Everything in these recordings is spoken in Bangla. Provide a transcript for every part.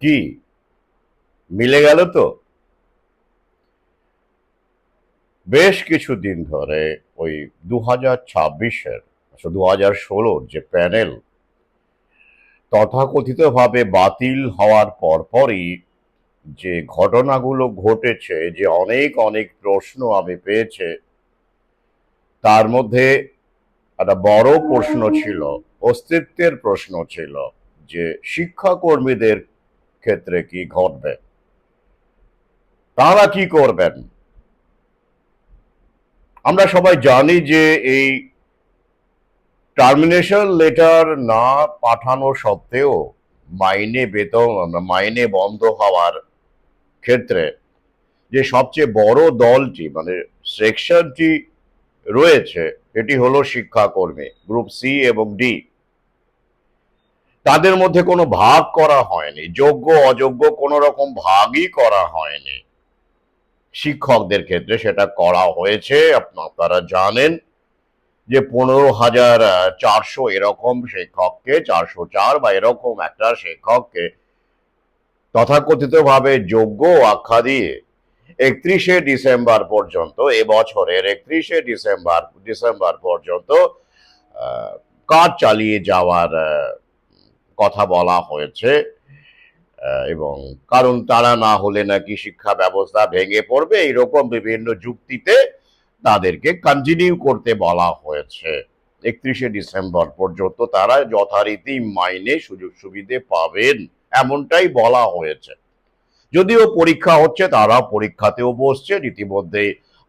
কি মিলে গেল তো? বেশ কিছুদিন ধরে ওই 2026-এর 2016-র যে প্যানেল তথাকথিতভাবে বাতিল হওয়ার পরপরই যে ঘটনাগুলো ঘটেছে, যে অনেক অনেক প্রশ্ন আমি পেয়েছে, তার মধ্যে একটা বড় প্রশ্ন ছিল, অস্তিত্বের প্রশ্ন ছিল, যে শিক্ষাকর্মীদের ক্ষেত্রে কি ঘটবে, তারা কি করবেন। আমরা সবাই জানি যে এই টার্মিনেশন লেটার না পাঠানো সত্ত্বেও মাইনে বন্ধ হওয়ার ক্ষেত্রে যে সবচেয়ে বড় দলটি মানে সেকশনটি রয়েছে, এটি হলো শিক্ষাকর্মী গ্রুপ সি এবং ডি। তাদের মধ্যে কোনো ভাগ করা হয়নি, যোগ্য অযোগ্য কোনো রকম ভাগই করা হয়নি। শিক্ষকদের ক্ষেত্রে সেটা করা হয়েছে। আপনারা জানেন যে 15,400 এরকম শিক্ষককে, 404 বা এরকম একটা শিক্ষককে তথাকথিতভাবে যোগ্য আখ্যা দিয়ে 31শে ডিসেম্বর পর্যন্ত, এবছরের 31শে ডিসেম্বর পর্যন্ত কাজ চালিয়ে যাওয়ার কথা বলা হয়েছে। এবং কারণ তারা না হলে নাকি শিক্ষা ব্যবস্থা ভেঙে পড়বে, এইরকম বিভিন্ন যুক্তিতে তাদেরকে কন্টিনিউ করতে বলা হয়েছে। 31শে ডিসেম্বর পর্যন্ত তারা যথারীতি মাইনে সুযোগ সুবিধে পাবেন, এমনটাই বলা হয়েছে। যদিও পরীক্ষা হচ্ছে, তারা পরীক্ষাতেও বসছে, ইতিমধ্যে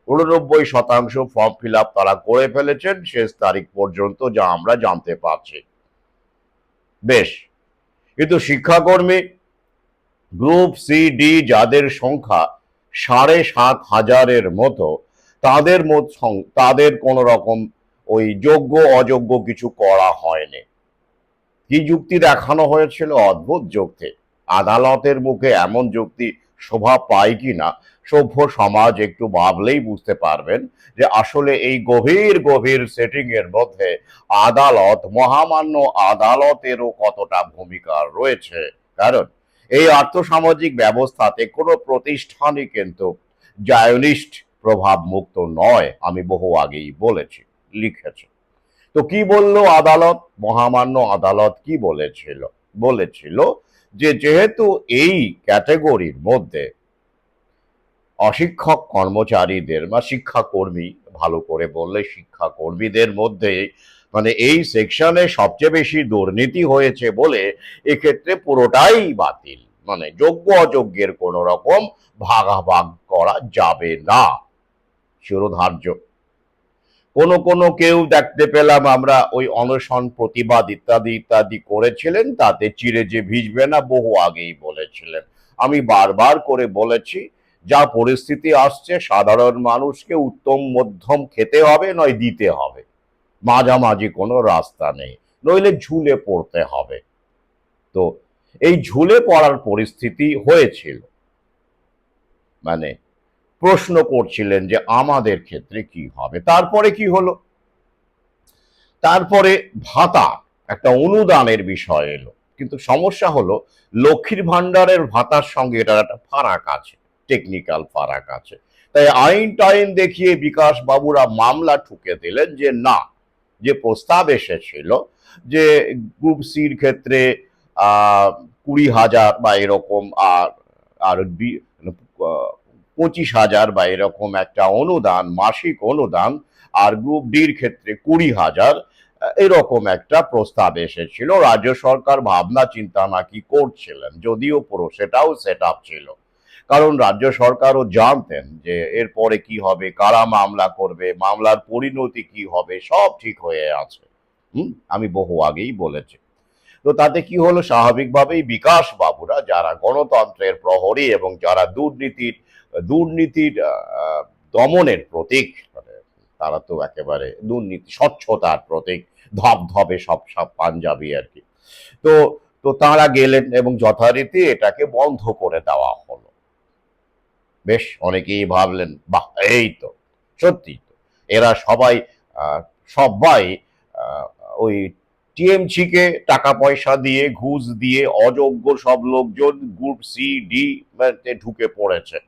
89% ফর্ম ফিল আপ তারা করে ফেলেছেন শেষ তারিখ পর্যন্ত, যা আমরা জানতে পারছি। বেশ, কিন্তু শিক্ষাকর্মী গ্রুপ সি ডি যাদের সংখ্যা 7,500-এর মতো, তাদের কোন রকম ওই যোগ্য অযোগ্য কিছু করা হয়নি। কি যুক্তি দেখানো হয়েছিল? অদ্ভুত যুক্তি। আদালতের মুখে এমন যুক্তি শোভা পায় কিনা সভ্য সমাজ একটু ভাবলেই বুঝতে পারবেন যে আসলে এই গভীর গভীর সেটিং এর মধ্যে মহামান্য আদালতেরও কতটা ভূমিকা রয়েছে। কারণ এই আর্থসামাজিক ব্যবস্থাতে কোনো প্রতিষ্ঠানই কিন্তু জায়নিস্ট প্রভাব মুক্ত নয়, আমি বহু আগেই বলেছি, লিখেছি। তো কি বলল আদালত? মহামান্য আদালত কি বলেছিল? বলেছিল যে যেহেতু এই ক্যাটেগরির মধ্যে অশিক্ষক কর্মচারীদের বা শিক্ষাকর্মী, ভালো করে বললে শিক্ষাকর্মীদের মধ্যে মানে এই সেকশনে সবচেয়ে বেশি দুর্নীতি হয়েছে বলে এক্ষেত্রে পুরোটাই বাতিল, মানে যোগ্য অযোগ্যের কোন রকম ভাগাভাগ করা যাবে না, শিরোধার্য। কোনো কেউ দেখতে পেলাম আমরা ওই অনশন প্রতিবাদ ইত্যাদি ইত্যাদি করেছিলেন, তাতে চিড়ে যে ভিজবে না বহু আগেই বলেছিলেন। আমি বারবার করে বলেছি, যা পরিস্থিতি আসছে সাধারণ মানুষকে উত্তম মধ্যম খেতে হবে, নয় দিতে হবে, মাঝামাঝি কোনো রাস্তা নেই, নইলে ঝুলে পড়তে হবে। তো এই ঝুলে পড়ার পরিস্থিতি হয়েছিল, মানে প্রশ্ন করছিলেন যে আমাদের ক্ষেত্রে কি হবে। তারপরে কি হলো? তারপরে ভাতা, একটা অনুদানের বিষয় এলো, কিন্তু সমস্যা হলো লক্ষ্মীর ভান্ডারের ভাতার সঙ্গে এটার একটা ফারাক আছে, টেকনিক্যাল ফারাক আছে। তাই আইন টাইন দেখিয়ে বিকাশ বাবুরা মামলা ঠুকে দিলেন যে না, যে প্রস্তাব এসেছিল যে গ্রুপ সির ক্ষেত্রে 20,000 বা এরকম, আর আর 25,000 বা এরকম একটা অনুদান, মাসিক অনুদান, আর গ্রুপ ডির ক্ষেত্রে 20,000, এরকম একটা প্রস্তাব এসেছিল। রাজ্য সরকার ভাবনা চিন্তা নাকি করছিলেন, যদিও পুরো সেটাও সেট আপ ছিল, কারণ রাজ্য সরকারও জানতেন যে এরপরে কি হবে, কারা মামলা করবে, মামলার পরিণতি কি হবে, সব ঠিক হয়ে আছে। আমি বহু আগেই বলেছি। তো তাতে কি হলো, স্বাভাবিকভাবেই বিকাশ বাবুরা, যারা গণতন্ত্রের প্রহরী এবং যারা দুর্নীতির দমনের প্রতীক, মানে তারা তো একেবারে দুর্নীতি স্বচ্ছতার প্রতীক, ধবধবে সব সব পাঞ্জাবি আর কি। তো তো তারা গেলেন এবং যথারীতি এটাকে বন্ধ করে দেওয়া হলো। বেশ, অনেকেই ভাবলেন বাহ, এই তো সত্যি তো এরা সবাই আহ, সবাই আহ, ওই টিএমসিকে টাকা পয়সা দিয়ে, ঘুষ দিয়ে অযোগ্য সব লোকজন গ্রুপ সি ডি ঢুকে পড়েছে,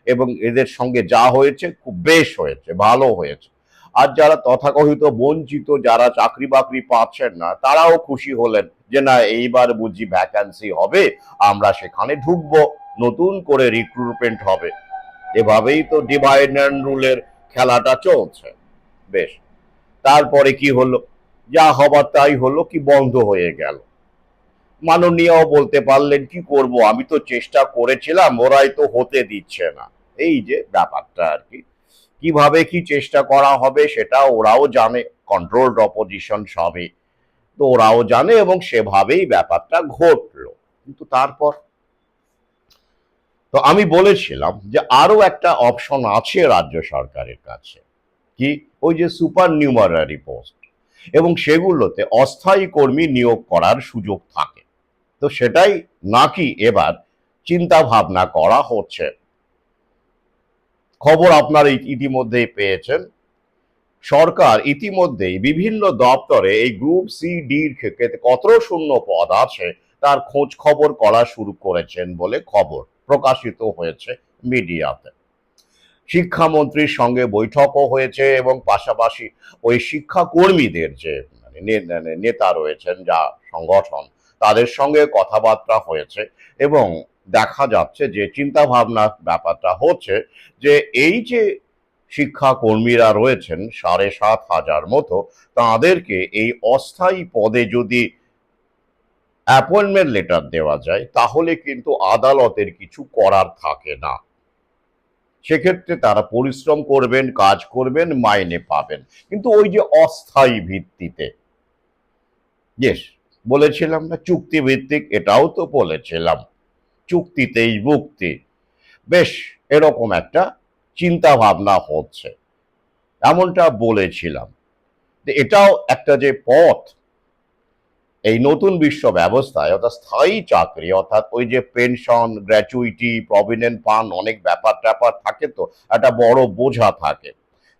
এবং এদের সঙ্গে যা হয়েছে খুব বেশ হয়েছে, ভালো হয়েছে। আর যারা তথাকথিত বঞ্চিত, যারা চাকরি বাকরি পাচ্ছেন না, তারাও খুশি হলেন যে না, এইবার বুঝি ভ্যাকান্সি হবে, আমরা সেখানে ঢুকবো, নতুন করে রিক্রুটমেন্ট হবে। এভাবেই তো ডিভাইড অ্যান্ড রুলের খেলাটা চলছে। বেশ, তারপরে কি হলো? যা হবার তাই হলো, কি বন্ধ হয়ে গেল। মাননীয় বলতে পারলেন কি করব, আমি তো চেষ্টা করেছিলাম, ওরাই তো হতে দিচ্ছে না। এই যে ব্যাপারটা আর কি, কিভাবে কি চেষ্টা করা হবে সেটা ওরাও জানে, কন্ট্রোলড অপোজিশন সবই, তো ওরাও জানে, এবং সেভাবেই ব্যাপারটা ঘটলো। কিন্তু তারপর তো আমি বলেছিলাম যে আরো একটা অপশন আছে রাজ্য সরকারের কাছে, কি? ওই যে সুপার নিউমারারি পোস্ট, এবং সেগুলোতে অস্থায়ী কর্মী নিয়োগ করার সুযোগ থাকে। তো সেটাই নাকি এবার চিন্তা ভাবনা করা হচ্ছে। খবর আপনারা ইতিমধ্যেই পেয়েছেন, সরকার ইতিমধ্যেই বিভিন্ন দপ্তরে এই গ্রুপ সি ডির ক্ষেত্রে কত শূন্য পদ আছে তার খোঁজ খবর করা শুরু করেছেন বলে খবর প্রকাশিত হয়েছে মিডিয়াতে। শিক্ষামন্ত্রীর সঙ্গে বৈঠকও হয়েছে, এবং পাশাপাশি ওই শিক্ষা কর্মীদের যে নেতা রয়েছেন, যা সংগঠন, তাদের সঙ্গে কথাবার্তা হয়েছে, এবং দেখা যাচ্ছে যে চিন্তা ভাবনা ব্যাপারটা হচ্ছে যে এই যে শিক্ষা কর্মীরা রয়েছেন 7,500 মতো, তাদেরকে এই অস্থায়ী পদে যদি অ্যাপয়েন্টমেন্ট লেটার দেওয়া যায়, তাহলে কিন্তু আদালতের কিছু করার থাকে না। সেক্ষেত্রে তারা পরিশ্রম করবেন, কাজ করবেন, মাইনে পাবেন, কিন্তু ওই যে অস্থায়ী ভিত্তিতে। ইয়েস, বলেছিলাম না চুক্তি ভিত্তিক, এটাও তো বলেছিলাম, চুক্তিতেই মুক্তি। বেশ, এরকম একটা চিন্তা ভাবনা হচ্ছে, এমনটা বলেছিলাম। এটাও একটা যে পথ, এই নতুন বিশ্ব ব্যবস্থায়, অর্থাৎ স্থায়ী চাকরি, অর্থাৎ ওই যে পেনশন, গ্র্যাচুইটি, প্রভিডেন্ট ফান্ড, অনেক ব্যাপার ট্যাপার থাকে, তো একটা বড় বোঝা থাকে।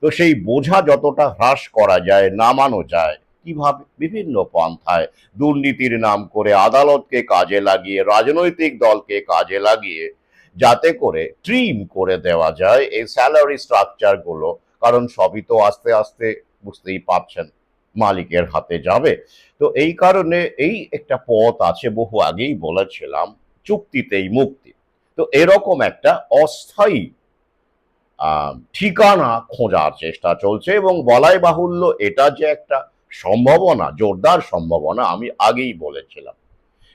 তো সেই বোঝা যতটা হ্রাস করা যায়, নামানো যায় কিভাবে? বিভিন্ন পন্থায়, দুর্নীতির নাম করে, আদালতকে কাজে লাগিয়ে, রাজনৈতিক দলকে কাজে লাগিয়ে, যাতে করে ট্রিম করে দেওয়া যায় এই স্যালারি স্ট্রাকচার গুলো। কারণ সবই তো আস্তে আস্তে, বুঝতেই পারছেন, মালিকের হাতে যাবে। তো এই কারণে এই একটা পথ আছে, বহু আগেই বলেছিলাম, চুক্তিতেই মুক্তি। তো এরকম একটা অস্থায়ী ঠিকানা খোঁজার চেষ্টা চলছে, এবং বলাই বাহুল্য এটা যে একটা সম্ভাবনা, জোরদার সম্ভাবনা, আমি আগেই বলেছিলাম।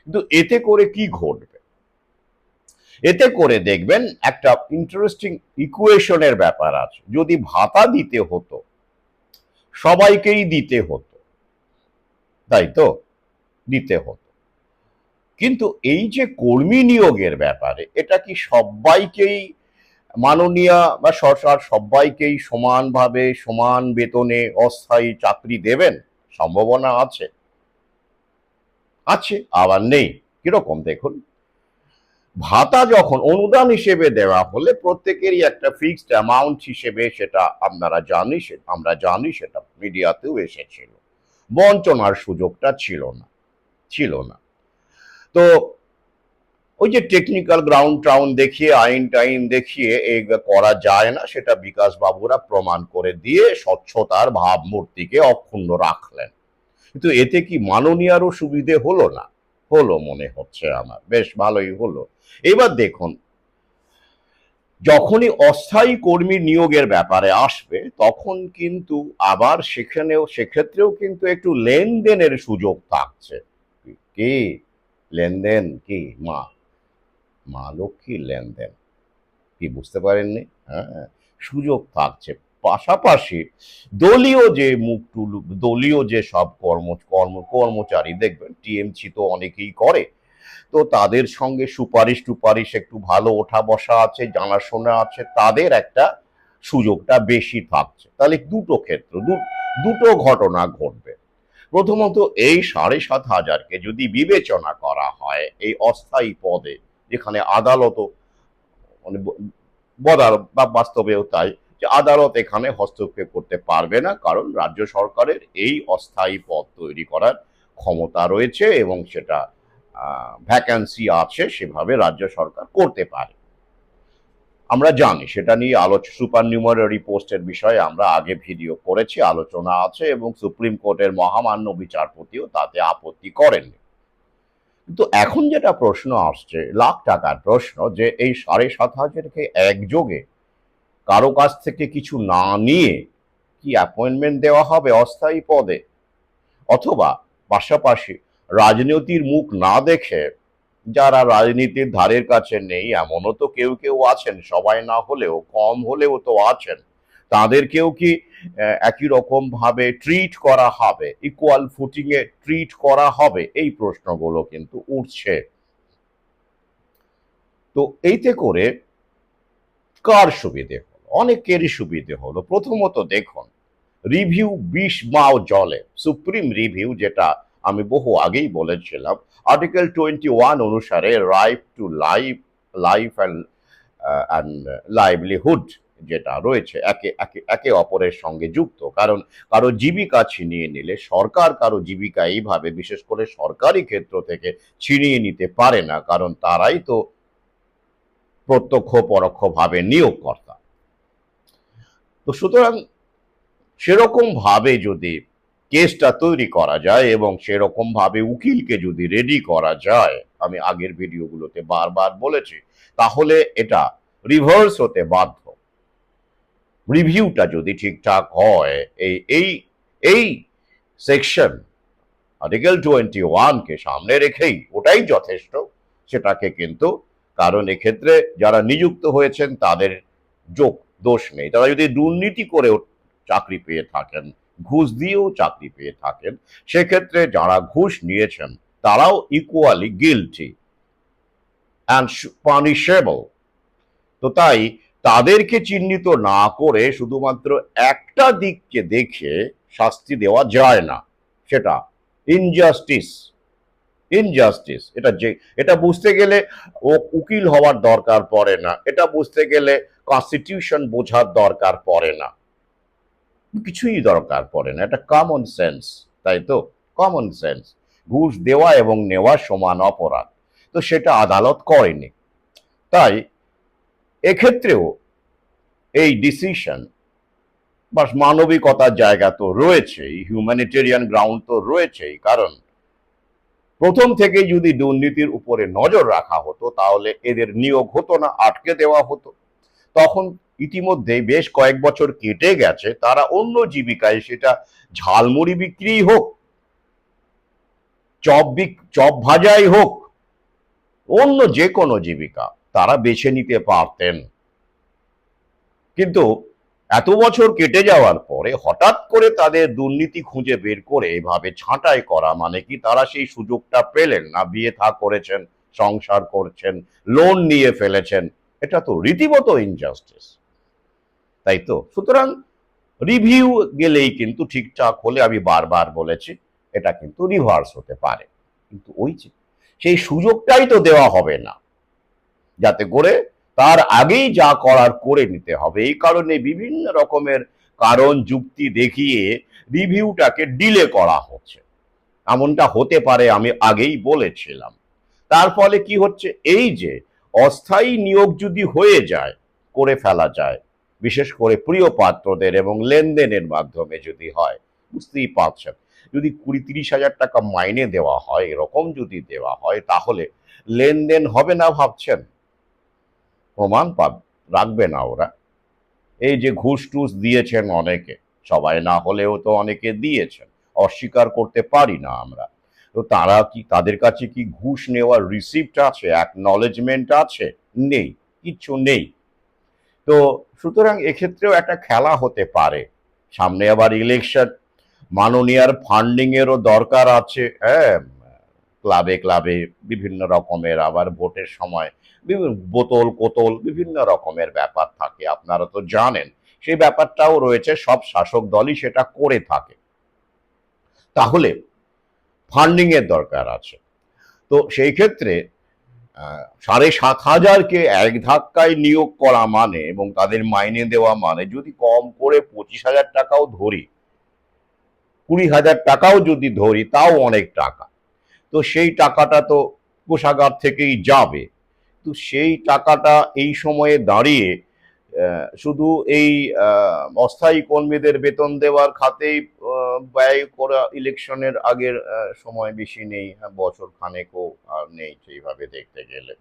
কিন্তু এতে করে কি ঘটবে? এতে করে দেখবেন একটা ইন্টারেস্টিং ইকুয়েশনের ব্যাপার আছে। যদি ভাতা দিতে হতো, সবাইকেই দিতে হতো, তাই তো, দিতে হতো, কিন্তু এই যে কর্মী নিয়োগের ব্যাপারে, এটা কি সবাইকেই মাননীয় বা সরকার সবাইকেই সমানভাবে সমান বেতনে অস্থায়ী চাকরি দেবেন? সম্ভাবনা আছে, আছে, আবার নেই। কিরকম দেখুন, ভাতা যখন অনুদান হিসেবে দেওয়া হলে প্রত্যেকেরই একটা ফিক্সড অ্যামাউন্ট হিসেবে, সেটা আপনারা জানি, আমরা জানি, সেটা মিডিয়াতেও এসেছিল, বঞ্চনার সুযোগটা ছিল না, ছিল না। তো ওই যে টেকনিক্যাল গ্রাউন্ড টাউন দেখিয়ে, আইন টাইন দেখিয়ে এই করা যায় না, সেটা বিকাশ বাবুরা প্রমাণ করে দিয়ে স্বচ্ছতার ভাবমূর্তিকে অক্ষুণ্ণ রাখলেন। কিন্তু এতে কি মাননীয়ারও সুবিধে হলো না? হলো মনে হচ্ছে আমার, বেশ ভালোই হলো। এবার দেখুন, যখনই অস্থায়ী কর্মী নিয়োগের ব্যাপারে আসবে, তখন কিন্তু আবার সেক্ষেত্রেও কিন্তু একটু লেনদেনের সুযোগ থাকছে। কি লেনদেন? কি মা মা লক্ষ্মীর লেনদেন, কি বুঝতে পারেননি? হ্যাঁ, সুযোগ থাকছে। পাশাপাশি দলীয় যে দলীয় যে সব কর্মচারী দেখবেন, টিএমসি তো অনেকেই করে, তো তাদের সঙ্গে সুপারিশ টুপারিশ একটু ভালো ওঠা বসা আছে, জানাশোনা আছে, তাদের একটা সুযোগটা বেশি থাকছে। তাহলে দুটো ক্ষেত্র, দুটো ঘটনা ঘটবে। প্রথমত, এই 7,500কে যদি বিবেচনা করা হয় এই অস্থায়ী পদে, যেখানে আদালতও মানে বা বাস্তবেও তাই, যে আদালত এখানে হস্তক্ষেপ করতে পারবে না, কারণ রাজ্য সরকারের এই অস্থায়ী পদ তৈরি করার ক্ষমতা রয়েছে এবং সেটা ভ্যাকান্সি আছে, সেভাবে রাজ্য সরকার করতে পারে। আমরা জানি সেটা নিয়ে সুপার নিউমারারি পোস্টের বিষয়ে আমরা আগে ভিডিও করেছি, আলোচনা আছে, এবং সুপ্রিম কোর্টের মহামান্য বিচারপতিও তাতে আপত্তি করেননি। কিন্তু এখন যেটা প্রশ্ন আসছে, লাখ টাকার প্রশ্ন, যে এই ৭,৫০০০-কে একযোগে কারো কাছ থেকে কিছু না নিয়ে কি অ্যাপয়েন্টমেন্ট দেওয়া হবে অস্থায়ী পদে, অথবা পাশাপাশি রাজনীতির মুখ না দেখে, যারা রাজনীতির ধারের কাছে নেই, এমনও তো কেউ কেউ আছেন, সবাই না হলেও কম হলেও তো আছেন, তাদেরকেও কি একই রকম ভাবে ট্রিট করা হবে, ইকুয়াল ফুটিং এ ট্রিট করা হবে? এই প্রশ্নগুলো কিন্তু উঠছে। তো এইতে করে কার সুবিধে হলো? অনেকেরই সুবিধে হলো। প্রথমত দেখুন, রিভিউ ২০ মাও জলে, সুপ্রিম রিভিউ, যেটা আমি বহু আগেই বলেছিলাম, আর্টিকেল 21 অনুসারে right to life and livelihood যেটা রয়েছে, একে অপরের সঙ্গে যুক্ত। কারণ কারো জীবিকা ছিনিয়ে নিলে সরকার কারো জীবিকা এইভাবে, বিশেষ করে সরকারি ক্ষেত্র থেকে, ছিনিয়ে নিতে পারে না, কারণ তারাই তো প্রত্যক্ষ পরোক্ষভাবে নিয়োগকর্তা। তো সুতরাং সেরকম ভাবে যদি কেসটা তৈরি করা যায় এবং সেরকম ভাবে উকিলকে যদি রেডি করা যায়, আমি আগের ভিডিওগুলোতে বারবার বলেছি, তাহলে এটা রিভার্স হতে বাধ্য। রিভিউটা যদি ঠিকঠাক হয়, এই এই এই সেকশন আর্টিকেল 21 কে সামনে রেখেই ওটাই যথেষ্ট, সেটাকে কিন্তু, কারণ এক্ষেত্রে যারা নিযুক্ত হয়েছেন তাদের দোষ নেই। তারা যদি দুর্নীতি করেও চাকরি পেয়ে থাকেন, ঘুষ দিয়েও চাকরি পেয়ে থাকেন, সেক্ষেত্রে যারা ঘুষ নিয়েছেন তারাও ইকুয়ালি গিলটি অ্যান্ড পানিশেবল। তো তাই তাদেরকে চিহ্নিত না করে শুধুমাত্র একটা দিককে দেখে শাস্তি দেওয়া যায় না, সেটা ইনজাস্টিস। এটা বুঝতে গেলে উকিল হওয়ার দরকার পড়ে না, এটা বুঝতে গেলে কনস্টিটিউশন বোঝার দরকার পড়ে না, কিছুই দরকার পড়ে না, এটা কমন সেন্স, তাই তো? Common sense. ঘুষ দেওয়া এবং নেওয়া সমান অপরাধ, তো সেটা আদালত করেনি। তাই এক্ষেত্রেও এই ডিসিশন বা মানবিকতার জায়গা তো রয়েছেই, হিউম্যানিটেরিয়ান গ্রাউন্ড তো রয়েছেই। কারণ প্রথম থেকে যদি দুর্নীতির উপরে নজর রাখা হতো, তাহলে এদের নিয়োগ হতো না, আটকে দেওয়া হতো। তখন ইতিমধ্যে বেশ কয়েক বছর কেটে গেছে, তারা অন্য জীবিকায়, সেটা ঝালমুড়ি বিক্রি হোক, চপ ভাজাই হোক, অন্য যে কোনো জীবিকা তারা বেছে নিতে পারতেন। কিন্তু এত বছর কেটে যাওয়ার পরে হঠাৎ করে তাদের দুর্নীতি খুঁজে বের করে এভাবে ছাঁটাই করা মানে কি তারা সেই সুযোগটা পেলেন না? বিয়ে থা করেছেন, সংসার করছেন, লোন নিয়ে ফেলেছেন, এটা তো রীতিমতো ইনজাস্টিস, তাই তো? সুতরাং রিভিউ গেলেই কিন্তু ঠিকঠাক হলে, আমি বারবার বলেছি, এটা কিন্তু রিভার্স হতে পারে। কিন্তু ওই যে সেই সুযোগটাই তো দেওয়া হবে না, যাতে করে তার আগেই যা করার করে নিতে হবে। এই কারণে বিভিন্ন রকমের কারণ যুক্তি দেখিয়ে রিভিউটাকে ডিলে করা হচ্ছে। এমনটা হতে পারে, আমি আগেই বলেছিলাম। তার ফলে কি হচ্ছে, এই যে অস্থায়ী নিয়োগ যদি হয়ে যায়, করে ফেলা যায়, বিশেষ করে প্রিয় পাত্রদের এবং লেনদেনের মাধ্যমে যদি হয়, বুঝতেই পারছেন, যদি ২০-৩০ হাজার টাকা মাইনে দেওয়া হয়, এরকম যদি দেওয়া হয়, তাহলে লেনদেন হবে না ভাবছেন? প্রমাণ রাখবে না ওরা। এই যে ঘুষ টুস দিয়েছেন অনেকে, সবাই না হলেও তো অনেকে দিয়েছেন, অস্বীকার করতে পারি না আমরা। তো তারা কি, তাদের কাছে কি ঘুষ নেওয়ার রিসিপ্ট আছে, অ্যাকনলেজমেন্ট আছে? নেই, কিচ্ছু নেই। তো সুতরাং এক্ষেত্রেও একটা খেলা হতে পারে। সামনে আবার ইলেকশন, মাননীয়ার ফান্ডিং এরও দরকার আছে। হ্যাঁ, ক্লাবে ক্লাবে বিভিন্ন রকমের, আবার ভোটের সময় বিভিন্ন বোতল কোতল বিভিন্ন রকমের ব্যাপার থাকে, আপনারা তো জানেন। সেই ব্যাপারটাও রয়েছে, সব শাসক দলই সেটা করে থাকে। তাহলে ফান্ডিং এর দরকার আছে। তো সেই ক্ষেত্রে ৭,৫০০কে এক ধাক্কায় নিয়োগ করা মানে এবং তাদের মাইনে দেওয়া মানে, যদি কম করে ২৫,০০০ টাকাও ধরি, 20,000 টাকাও যদি ধরি তাও অনেক টাকা। তো সেই টাকাটা তো কোষাগার থেকেই যাবে। তো সেই টাকাটা এই সময়ে দাঁড়িয়ে শুধু এই অস্থায়ী কর্মীদের বেতন দেওয়ার খাতেই ব্যয় করা ইলেকশনের আগের সময় বেশি নেই, হ্যাঁ, বছর খানেকও আর নেই সেইভাবে দেখতে গেলে।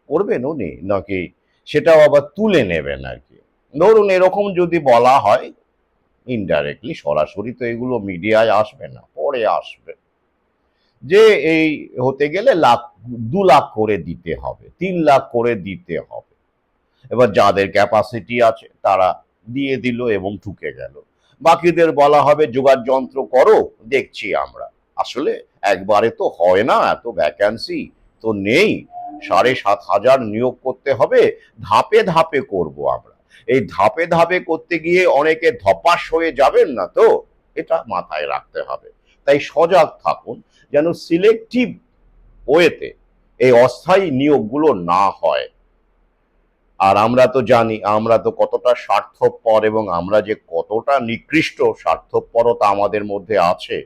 করবেন উনি নাকি সেটাও আবার তুলে নেবেন আর কি? ধরুন এরকম যদি বলা হয় ইনডাইরেক্টলি, সরাসরি তো এগুলো মিডিয়ায় আসবে না, পরে আসবে যে এই হতে গেলে লাখ 2 লাখ করে দিতে হবে, 3 লাখ করে দিতে হবে। এবার যাদের ক্যাপাসিটি আছে তারা দিয়ে দিল এবং ঠুকে গেল। বাকিদের বলা হবে জোগাড় যন্ত্র করো, দেখছি আমরা। আসলে একবারে তো হয় না, এত ভ্যাকান্সি তো নেই। 7,500 নিয়োগ করতে হবে, ধাপে ধাপে করব আমরা। এই ধাপে ধাপে করতে গিয়ে অনেকে ধপাস হয়ে যাবেন না তো, এটা মাথায় রাখতে হবে। তাই সজাগ থাকুন যেন সিলেক্টিভ ওয়েতে এই অস্থায়ী নিয়োগগুলো না হয়। আর আমরা তো জানি আমরা তো কতটা স্বার্থপর এবং আমরা যে কতটা নিকৃষ্ট স্বার্থপরতা আমাদের মধ্যে আছে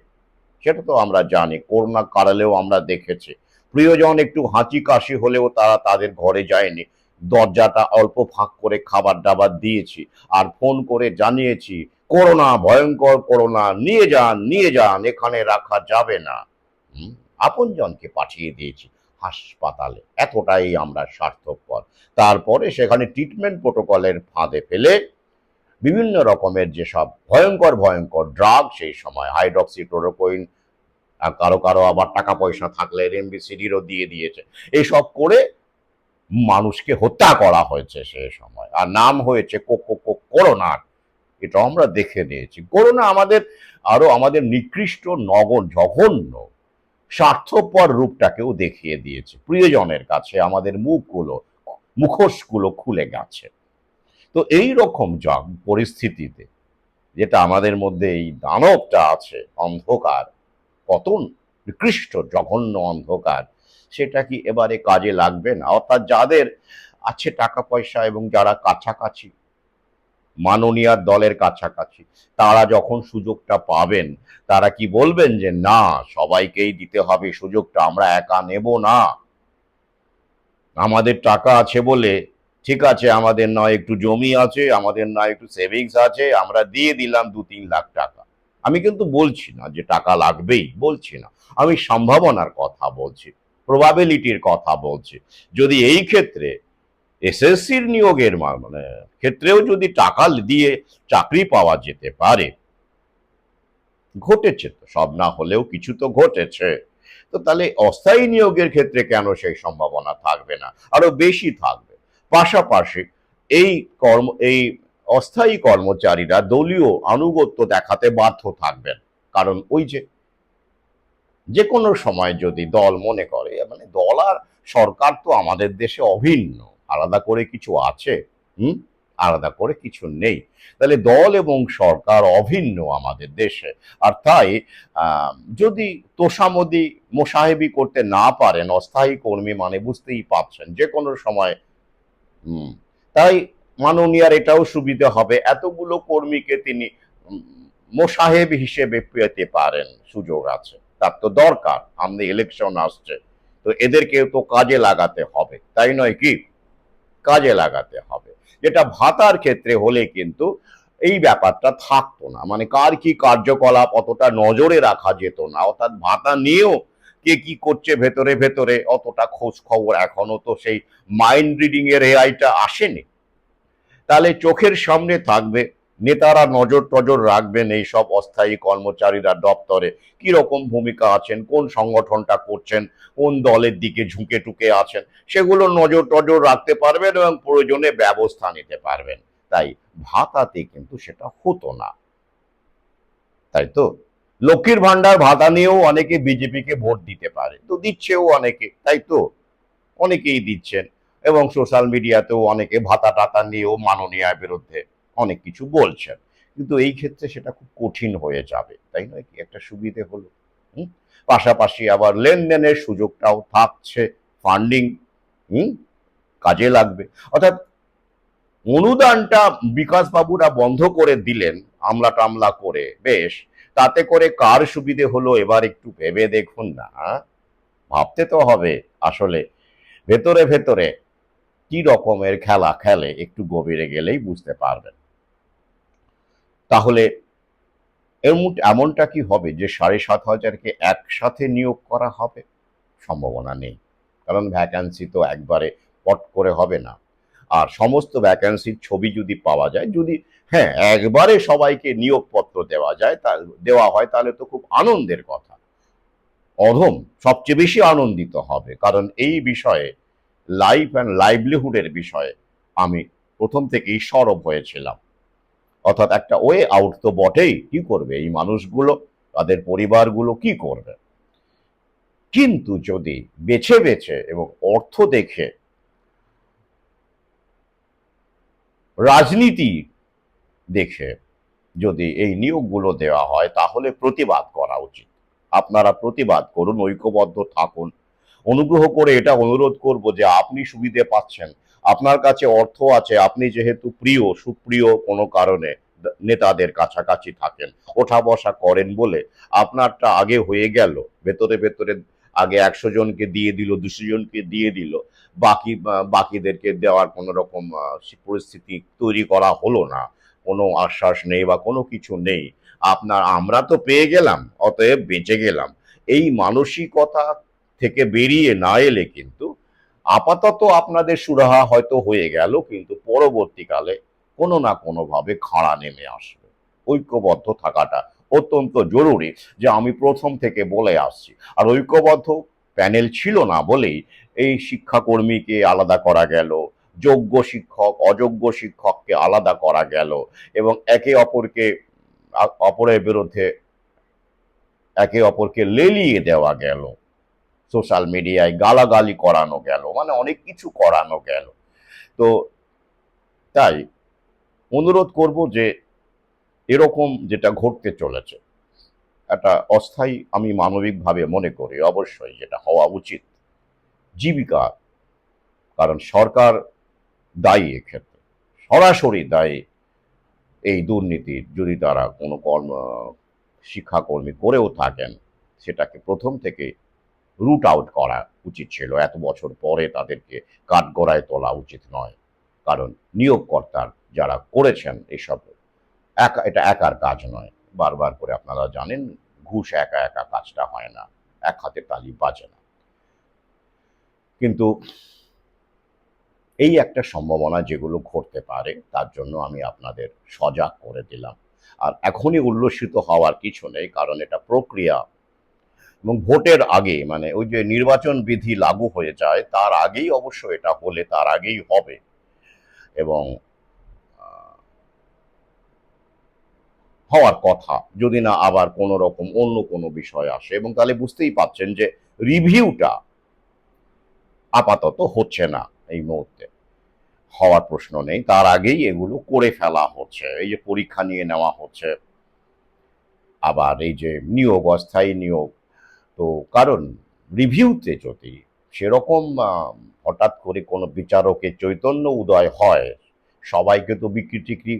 সেটা তো আমরা জানি। করোনা কারালেও আমরা দেখেছি প্রিয়জন একটু হাঁচি কাশি হলেও তারা তাদের ঘরে যায়নি, দরজাটা অল্প ফাঁক করে খাবার দাবার দিয়েছি আর ফোন করে জানিয়েছি করোনা, ভয়ঙ্কর করোনা, নিয়ে যান নিয়ে যান, এখানে রাখা যাবে না। আপনজনকে পাঠিয়ে দিয়েছি হাসপাতালে, এতটাই আমরা স্বার্থপর। তারপরে সেখানে ট্রিটমেন্ট প্রোটোকলের ফাঁদে ফেলে বিভিন্ন রকমের যেসব ভয়ঙ্কর ভয়ঙ্কর ড্রাগ সেই সময় হাইড্রক্সিক্লোরোকুইন, কারো কারো আবার টাকা পয়সা থাকলে রেমডেসিভিরও দিয়ে দিয়েছে, এইসব করে মানুষকে হত্যা করা হয়েছে সে সময়, আর নাম হয়েছে করোনার। এটা আমরা দেখে নিয়েছি। করোনা আমাদের আরো আমাদের নিকৃষ্ট জঘন্য স্বার্থপর রূপটাকেও দেখিয়ে দিয়েছে। প্রিয়জনের কাছে আমাদের মুখোশগুলো খুলে গেছে। তো এই রকম পরিস্থিতিতে যেটা আমাদের মধ্যে এই দানবটা আছে, অন্ধকার, পতন, নিকৃষ্ট জঘন্য অন্ধকার, সেটা কি এবারে কাজে লাগবে না? অর্থাৎ যাদের আছে টাকা পয়সা এবং যারা কাছাকাছি মাননীয় দলের কাছাকাছি, তারা যখন সুযোগটা পাবেন তারা কি বলবেন যে না সবাইকেই দিতে হবে সুযোগটা, আমরা একা নেব না, আমাদের টাকা আছে বলে ঠিক আছে, আমাদের নয় একটু জমি আছে, আমাদের নয় একটু সেভিংস আছে, আমরা দিয়ে দিলাম 2-3 লাখ টাকা। আমি কিন্তু বলছি না যে টাকা লাগবেই, বলছি না, আমি সম্ভাবনার কথা বলছি, প্রবাবিলিটির কথা বলছি। যদি এই ক্ষেত্রে এসএসসির নিয়োগের মানে ক্ষেত্রেও যদি টাকা দিয়ে চাকরি পাওয়া যেতে পারে, ঘটেছে তো, সব না হলেও কিছু তো ঘটেছে, তো তাহলে অস্থায়ী নিয়োগের ক্ষেত্রে কেন সেই সম্ভাবনা থাকবে না, আরো বেশি থাকবে। পাশাপাশি এই অস্থায়ী কর্মচারীরা দলীয় আনুগত্য দেখাতে বাধ্য থাকবেন, কারণ ওই যে কোনো সময় যদি দল মনে করে, মানে দল আর সরকার তো আমাদের দেশে অভিন্ন, আলাদা করে কিছু আছে? হুম, আলাদা করে কিছু নেই। তাহলে দল এবং সরকার অভিন্ন আমাদের দেশে। আর তাই যদি তোষামোদি মোসাহেবি করতে না পারেন অস্থায়ী কর্মী মানে বুঝতেই পারছেন যে কোনো সময়। হুম, তাই মাননীয়ার এটাও সুবিধা হবে, এতগুলো কর্মীকে তিনি মোসাহেব হিসেবে পেতে পারেন, সুযোগ আছে, তার তো দরকার, সামনে ইলেকশন আসছে, তো এদেরকেও তো কাজে লাগাতে হবে, তাই নয় কি? কাজে লাগাতে হবে। যেটা ভাতার ক্ষেত্রে হলে কিন্তু এই ব্যাপারটা থাকতো না, মানে কার কি কার্যকলাপ অতটা নজরে রাখা যেত না, অর্থাৎ ভাতা নিয়েও কে কি করছে ভেতরে ভেতরে অতটা খোঁজ খবর এখনো তো সেই মাইন্ড রিডিং এর এআইটা আসেনি। তাহলে চোখের সামনে থাকবে, নেতারা নজর টজর রাখবেন এই সব অস্থায়ী কর্মচারীরা দপ্তরে কি রকম ভূমিকা আছেন, কোন সংগঠনটা করছেন, কোন দলের দিকে ঝুঁকে টুকে আছেন, সেগুলো নজর টজর রাখতে পারবেন এবং প্রয়োজনে ব্যবস্থা নিতে পারবেন। তাই ভাতাতে কিন্তু সেটা হতো না, তাই তো? লক্ষ্মীর ভান্ডার ভাতা নিয়েও অনেকে বিজেপিকে ভোট দিতে পারে, তো দিচ্ছেও অনেকে, তাই তো? অনেকেই দিচ্ছেন এবং সোশ্যাল মিডিয়াতেও অনেকে ভাতা টাতা নিয়েও মাননীয়ার বিরুদ্ধে অনেক কিছু বলছেন, কিন্তু এই ক্ষেত্রে সেটা খুব কঠিন হয়ে যাবে, তাই নয় কি? একটা সুবিধে হলো। হুম, পাশাপাশি আবার লেনদেনের সুযোগটাও থাকছে, ফান্ডিং কাজে লাগবে। অর্থাৎ অনুদানটা বিকাশ বাবুরা বন্ধ করে দিলেন আমলা টামলা করে, বেশ, তাতে করে কার সুবিধে হলো এবার একটু ভেবে দেখুন না। ভাবতে তো হবে আসলে ভেতরে ভেতরে কি রকমের খেলা খেলে একটু গভীরে গেলেই বুঝতে পারবেন। তাহলে এমনটা কি হবে যে ৭,৫০০কে একসাথে নিয়োগ করা হবে? সম্ভাবনা নেই। কারণ ভ্যাকান্সি তো একবারে পট করে হবে না। আর সমস্ত ভ্যাকান্সির ছবি যদি পাওয়া যায়, যদি হ্যাঁ, একবারে সবাইকে নিয়োগপত্র দেওয়া হয় তাহলে তো খুব আনন্দের কথা। অধম সবচেয়ে বেশি আনন্দিত হবে। কারণ এই বিষয়ে লাইফ অ্যান্ড লাইভলিহুডের বিষয়ে আমি প্রথম থেকেই সরব হয়েছিলাম। অর্থাৎ একটা ওয়ে আউট তো বটেই। কি করবে এই মানুষগুলো? তাদের পরিবারগুলো কি করবে? কিন্তু যদি বেছে বেছে এবং অর্থ দেখে রাজনীতি দেখে যদি এই নিয়োগগুলো দেওয়া হয় তাহলে প্রতিবাদ করা উচিত। আপনারা প্রতিবাদ করুন, ঐক্যবদ্ধ থাকুন। অনুগ্রহ করে এটা অনুরোধ করব যে আপনি সুবিধে পাচ্ছেন, আপনার কাছে অর্থ আছে, আপনি যেহেতু প্রিয় সুপ্রিয় কোনো কারণে নেতাদের কাছাকাছি থাকেন, ওঠা বসা করেন বলে আপনারটা আগে হয়ে গেল। ভেতরে ভেতরে আগে ১০০ জনকে দিয়ে দিল, ২০০ জনকে দিয়ে দিল, বাকিদেরকে দেওয়ার কোনো রকম পরিস্থিতি তৈরি করা হলো না। কোনো আশ্বাস নেই বা কোনো কিছু নেই। আমরা তো পেয়ে গেলাম, অতএব বেঁচে গেলাম। এই মানসিকতা থেকে বেরিয়ে না এলে কিন্তু আপাতত আপনাদের সুরাহা হয়তো হয়ে গেল, কিন্তু পরবর্তীকালে কোনো না কোনোভাবে খাড়া নেমে আসবে। ঐক্যবদ্ধ থাকাটা অত্যন্ত জরুরি, যে আমি প্রথম থেকে বলে আসছি। আর ঐক্যবদ্ধ প্যানেল ছিল না বলেই এই শিক্ষাকর্মীকে আলাদা করা গেল, যোগ্য শিক্ষক অযোগ্য শিক্ষককে আলাদা করা গেল, এবং অপরের বিরুদ্ধে একে অপরকে লেলিয়ে দেওয়া গেল, সোশ্যাল মিডিয়ায় গালাগালি করানো গেল, মানে অনেক কিছু করানো গেল। তো তাই অনুরোধ করব যে এরকম যেটা ঘটতে চলেছে একটা অস্থায়ী, আমি মানবিকভাবে মনে করি অবশ্যই যেটা হওয়া উচিত জীবিকা। কারণ সরকার দায়ী এক্ষেত্রে, সরাসরি দায়ী এই দুর্নীতির। যদি তারা কোনো শিক্ষাকর্মী করেও থাকেন, সেটাকে প্রথম থেকে রুট আউট করা উচিত ছিল। এত বছর পরে তাদেরকে কাঠগড়ায় তোলা উচিত নয়। কারণ নিয়োগকর্তার যারা করেছেন এসব, এটা একার কাজ নয়। বারবার করে আপনারা জানেন, ঘুষ একা একা কাজটা হয় না, এক হাতে তালি বাজে না। কিন্তু এই একটা সম্ভাবনা যেগুলো ঘটতে পারে, তার জন্য আমি আপনাদের সজাগ করে দিলাম। আর এখনই উল্লসিত হওয়ার কিছু নেই, কারণ এটা প্রক্রিয়া। এবং ভোটের আগে, মানে ওই যে নির্বাচন বিধি লাগু হয়ে যায় তার আগেই অবশ্য এটা হলে তার আগেই হবে। এবং হওয়ার কথা, যদি না আবার কোনো রকম অন্য কোনো বিষয় আসে। এবং তাহলে বুঝতেই পাচ্ছেন যে রিভিউটা আপাতত হচ্ছে না এই মুহূর্তে, হওয়ার প্রশ্ন নেই। তার আগেই এগুলো করে ফেলা হচ্ছে। এই যে পরীক্ষা নিয়ে নেওয়া হচ্ছে, আবার এই যে নিয়োগ, অস্থায়ী নিয়োগ। তো কারণ রিভিউতে যদি সেরকম হঠাৎ করে কোনো বিচারকের চৈতন্য উদয় হয়, সবাইকে তো বিক্রি টিক্রি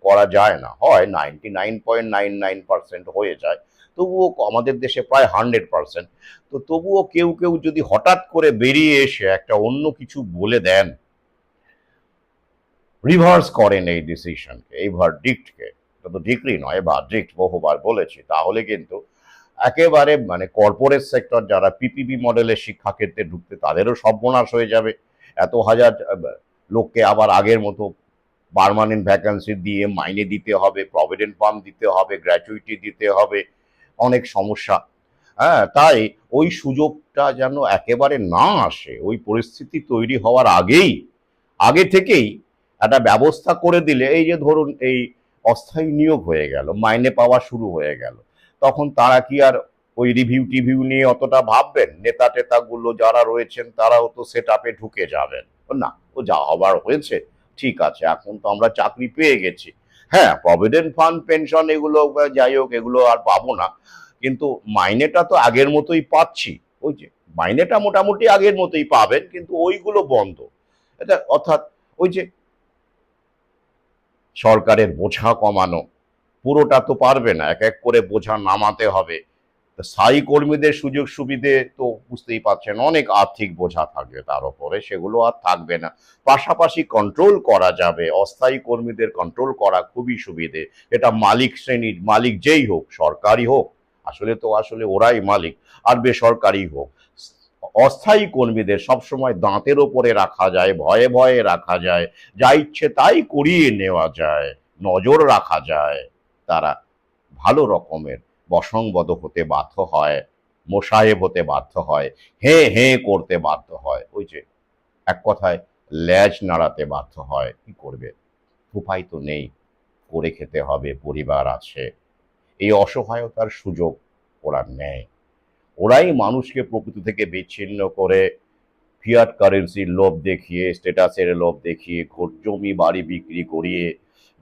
করা যায় না, হয় 99.99% হয়ে যায়, তবুও আমাদের দেশে প্রায় 100%। তো তবুও কেউ কেউ যদি হঠাৎ করে বেরিয়ে এসে একটা অন্য কিছু বলে দেন, রিভার্স করেন এই ডিসিশনকে, এই ভার্ডিক্টকে, এটা তো ডিক্রি নয়, ভার্ডিক্ট বহুবার বলেছি, তাহলে কিন্তু একেবারে মানে কর্পোরেট সেক্টর যারা পিপিপি মডেলের শিক্ষাক্ষেত্রে ঢুকতে, তাদেরও সর্বনাশ হয়ে যাবে। এত হাজার লোককে আবার আগের মতো পার্মানেন্ট ভ্যাকান্সি দিয়ে মাইনে দিতে হবে, প্রভিডেন্ট ফান্ড দিতে হবে, গ্র্যাচুইটি দিতে হবে, অনেক সমস্যা। হ্যাঁ, তাই ওই সুযোগটা যেন একেবারে না আসে, ওই পরিস্থিতি তৈরি হওয়ার আগে থেকেই একটা ব্যবস্থা করে দিলে, এই যে ধরুন এই অস্থায়ী নিয়োগ হয়ে গেল, মাইনে পাওয়া শুরু হয়ে গেল, তখন তারা কি আর ওই রিভিউ টিভিউ নিয়ে অতটা ভাববেন? নেতা টেতাগুলো যারা রয়েছেন তারাও তো সেট আপে ঢুকে যাবেন, না ও যা হবার হয়েছে, ঠিক আছে, এখন তো আমরা চাকরি পেয়ে গেছি। হ্যাঁ, প্রভিডেন্ট ফান্ড, পেনশন এগুলো যাই হোক, এগুলো আর পাবো না, কিন্তু মাইনেটা তো আগের মতোই পাচ্ছি। ওই যে মাইনেটা মোটামুটি আগের মতোই পাবেন, কিন্তু ওইগুলো বন্ধ। এটা অর্থাৎ ওই যে সরকারের বোঝা কমানো, পুরোটা তো পারবে না, এক এক করে বোঝা নামাতে হবে। তো স্থায়ী কর্মীদের সুযোগ সুবিধে তো বুঝতেই পারছেন, অনেক আর্থিক বোঝা থাকবে তার উপরে, সেগুলো আর থাকবে না। পাশাপাশি কন্ট্রোল করা যাবে, অস্থায়ী কর্মীদের কন্ট্রোল করা খুবই সুবিধে। এটা মালিক শ্রেণীর, মালিক যেই হোক, সরকারি হোক, আসলে ওরাই মালিক, আর বেসরকারি হোক, অস্থায়ী কর্মীদের সবসময় দাঁতের ওপরে রাখা যায়, ভয়ে ভয়ে রাখা যায়, যা ইচ্ছে তাই করিয়ে নেওয়া যায়, নজর রাখা যায়। তারা ভালো রকমের বশংবদ হতে বাধ্য হয়, মোসাহেব হতে বাধ্য হয়, হে হে করতে বাধ্য হয়, ওই যে এক কথায় ল্যাজ নাড়াতে বাধ্য হয়। কি করবে, উপায় তো নেই, করে খেতে হবে, পরিবার আছে। এই অসহায়তার সুযোগ ওরা নেয়। ওরাই মানুষকে প্রকৃতি থেকে বিচ্ছিন্ন করে ফিয়াট কারেন্সির লোভ দেখিয়ে, স্ট্যাটাসের লোভ দেখিয়ে, জমি বাড়ি বিক্রি করিয়ে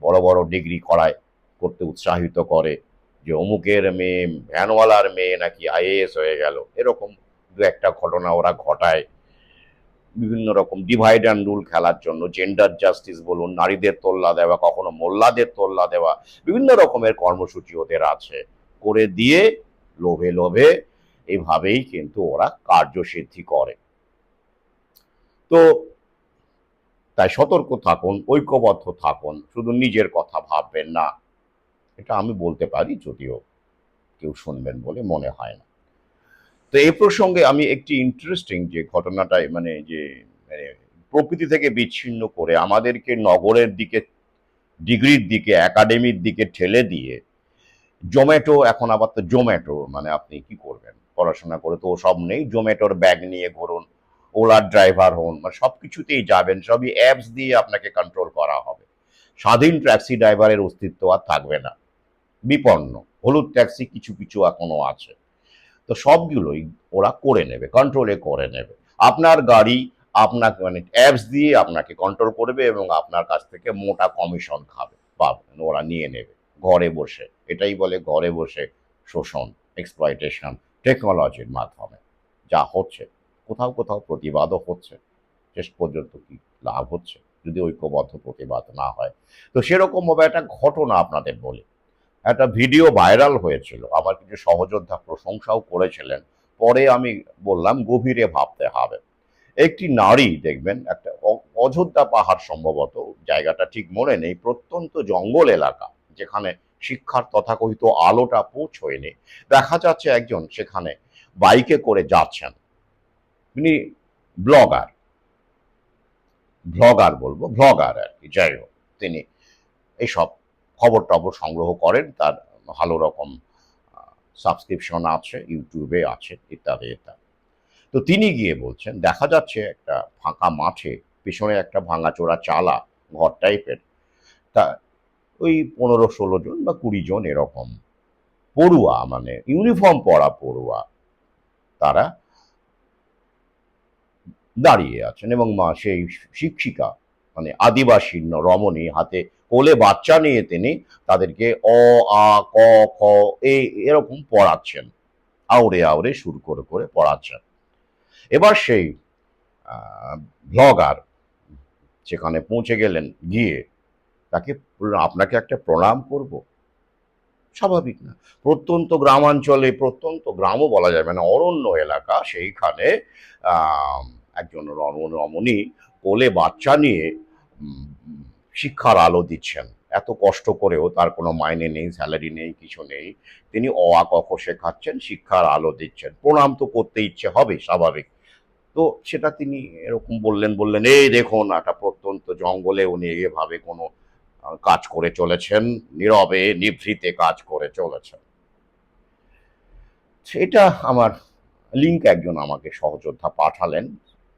বড় বড় ডিগ্রি করতে উৎসাহিত করে, যে অমুকের মেয়ে, ভ্যানওয়ালার মেয়ে নাকি আইএএস হয়ে গেল, এরকম দু একটা ঘটনা ওরা ঘটায় বিভিন্ন রকম ডিভাইড অ্যান্ড রুল খেলার জন্য। জেন্ডার জাস্টিস বলুন, নারীদের তোল্লা দেওয়া, কখনো মোল্লাদের তোল্লা দেওয়া, বিভিন্ন রকমের কর্মসূচি ওদের আছে, করে দিয়ে লোভে লোভে এভাবেই কিন্তু ওরা কার্যসিদ্ধি করে। তো তাই সতর্ক থাকুন, ঐক্যবদ্ধ থাকুন, শুধু নিজের কথা ভাববেন না। এটা আমি বলতে পারি, যদিও কেউ শুনবেন বলে মনে হয় না। তো এই প্রসঙ্গে আমি একটি ইন্টারেস্টিং যে ঘটনাটাই, মানে যে মানে প্রকৃতি থেকে বিচ্ছিন্ন করে আমাদেরকে নগরের দিকে, ডিগ্রির দিকে, একাডেমির দিকে ঠেলে দিয়ে জোম্যাটো, এখন আবার তো জোম্যাটো, মানে আপনি কি করবেন, পড়াশোনা করে তো সব নেই, জোম্যাটোর ব্যাগ নিয়ে ঘুরুন, ওলার ড্রাইভার হন, মানে সব কিছুতেই যাবেন, সবই অ্যাপস দিয়ে আপনাকে কন্ট্রোল করা হবে। স্বাধীন ট্যাক্সি ড্রাইভারের অস্তিত্ব আর থাকবে না, বিপন্ন। হলুদ ট্যাক্সি কিছু কিছু এখনো আছে, তো সবগুলোই ওরা করে নেবে, কন্ট্রোলে করে নেবে। আপনার গাড়ি আপনাকে, মানে অ্যাপস দিয়ে আপনাকে কন্ট্রোল করবে এবং আপনার কাছ থেকে মোটা কমিশন খাবে, পাবেন, ওরা নিয়ে নেবে ঘরে বসে। এটাই বলে ঘরে বসে শোষণ, এক্সপ্লয়টেশন, টেকনোলজির মাধ্যমে যা হচ্ছে। কোথাও কোথাও প্রতিবাদও হচ্ছে, শেষ পর্যন্ত কি লাভ হচ্ছে যদি ঐক্যবদ্ধ প্রতিবাদ না হয়? তো সেরকমভাবে একটা ঘটনা আপনাদের বলি। একটা ভিডিও ভাইরাল হয়েছিল, আমার কিছু সহযোদ্ধা প্রশংসাও করেছিলেন, পরে আমি বললাম গভীরে ভাবতে হবে। একটি নারী দেখবেন, একটা অযোধ্যা পাহাড় সম্ভবত, জায়গাটা ঠিক মনে নেই, প্রত্যন্ত জঙ্গল এলাকা, যেখানে শিক্ষার তথাকথিত আলোটা পৌঁছয়নি। দেখা যাচ্ছে একজন সেখানে বাইকে করে যাচ্ছেন, তিনি ব্লগার, বলবো ব্লগার আর কি, যাই হোক, তিনি এইসব খবর টবর সংগ্রহ করেন, তার ভালো রকম সাবস্ক্রিপশন আছে, ইউটিউবে আছে, ইত্যাদি ইত্যাদি। তো তিনি গিয়ে বলছেন, দেখা যাচ্ছে একটা ফাঁকা মাঠে পিছনে একটা ভাঙাচোরা চালা ঘর টাইপের, তা ওই 15-16 জন বা 20 জন এরকম পড়ুয়া, মানে ইউনিফর্ম পরা পড়ুয়া, তারা দাঁড়িয়ে আছেন, এবং সেই শিক্ষিকা, মানে আদিবাসী রমণী, হাতে কোলে বাচ্চা নিয়ে তিনি তাদেরকে অ, আ, ক, খ, এরকম পড়াচ্ছেন, আউড়ে আউড়ে সুর করে করে পড়াচ্ছেন। এবার সেই ব্লগার সেখানে পৌঁছে গেলেন, গিয়ে তাকে, আপনাকে একটা প্রণাম করব, স্বাভাবিক না? প্রত্যন্ত গ্রামাঞ্চলে, প্রত্যন্ত গ্রামও বলা যাবে না, অরণ্য এলাকা, সেইখানে আহ, একজন রমণী কোলে বাচ্চা নিয়ে উম, শিক্ষার আলো দিচ্ছেন। এত কষ্ট করেও তার কোনো মাইনে নেই, স্যালারি নেই, কিছু নেই, তিনি অ আ ক খ শেখাচ্ছেন, শিক্ষার আলো দিচ্ছেন, প্রণাম তো করতে ইচ্ছে হবে, স্বাভাবিক। তো সেটা তিনি এরকম বললেন, এই দেখুন, একটা প্রত্যন্ত জঙ্গলে উনি এভাবে কোনো কাজ করে চলেছেন, নীরবে নিভৃতে কাজ করে চলেছেন। সেটা আমার লিঙ্ক একজন আমাকে সহযোদ্ধা পাঠালেন,